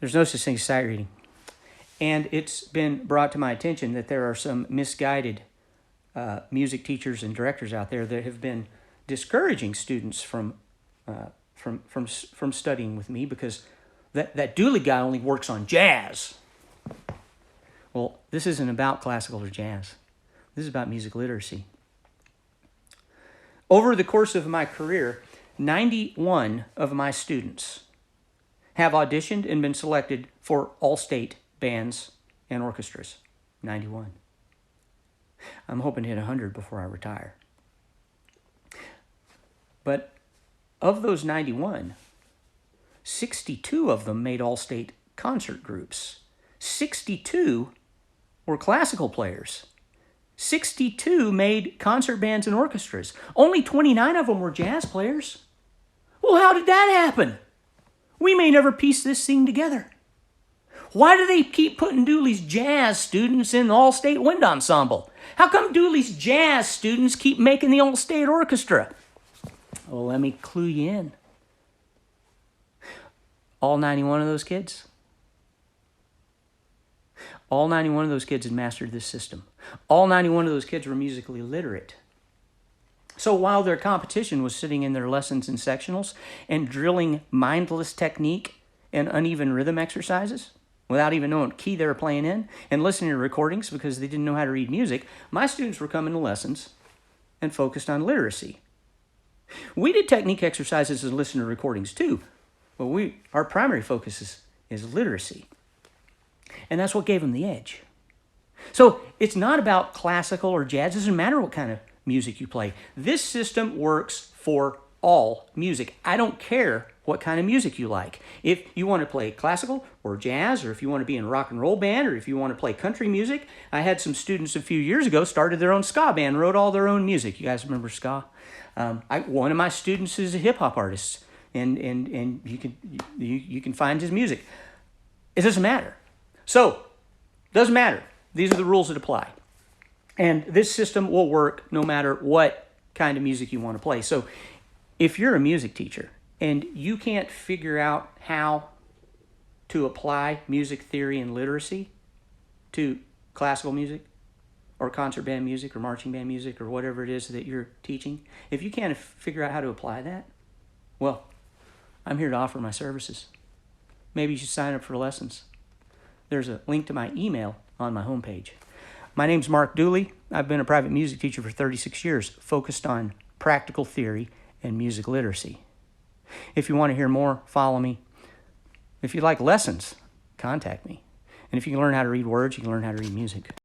There's no such thing as sight reading. And it's been brought to my attention that there are some misguided music teachers and directors out there that have been discouraging students from studying with me because that Dooley guy only works on jazz. Well, this isn't about classical or jazz. This is about music literacy. Over the course of my career, 91 of my students have auditioned and been selected for all-state bands and orchestras. 91. I'm hoping to hit 100 before I retire. But of those 91, 62 of them made all-state concert groups. 62 were classical players. 62 made concert bands and orchestras. Only 29 of them were jazz players. Well, how did that happen? We may never piece this thing together. Why do they keep putting Dooley's jazz students in the all-state wind ensemble? How come Dooley's jazz students keep making the all-state orchestra? Well, let me clue you in. All 91 of those kids? All 91 of those kids had mastered this system. All 91 of those kids were musically literate. So while their competition was sitting in their lessons and sectionals and drilling mindless technique and uneven rhythm exercises without even knowing what key they were playing in and listening to recordings because they didn't know how to read music, my students were coming to lessons and focused on literacy. We did technique exercises and listened to recordings too, but our primary focus is literacy. And that's what gave them the edge. So it's not about classical or jazz. It doesn't matter what kind of music you play. This system works for all music. I don't care what kind of music you like. If you want to play classical or jazz, or if you want to be in a rock and roll band, or if you want to play country music. I had some students a few years ago started their own ska band, wrote all their own music. You guys remember ska? One of my students is a hip hop artist, and you can find his music. It doesn't matter. So, doesn't matter. These are the rules that apply. And this system will work no matter what kind of music you want to play. So, if you're a music teacher and you can't figure out how to apply music theory and literacy to classical music or concert band music or marching band music or whatever it is that you're teaching, if you can't figure out how to apply that, well, I'm here to offer my services. Maybe you should sign up for lessons. There's a link to my email on my homepage. My name's Mark Dooley. I've been a private music teacher for 36 years, focused on practical theory and music literacy. If you want to hear more, follow me. If you like lessons, contact me. And if you can learn how to read words, you can learn how to read music.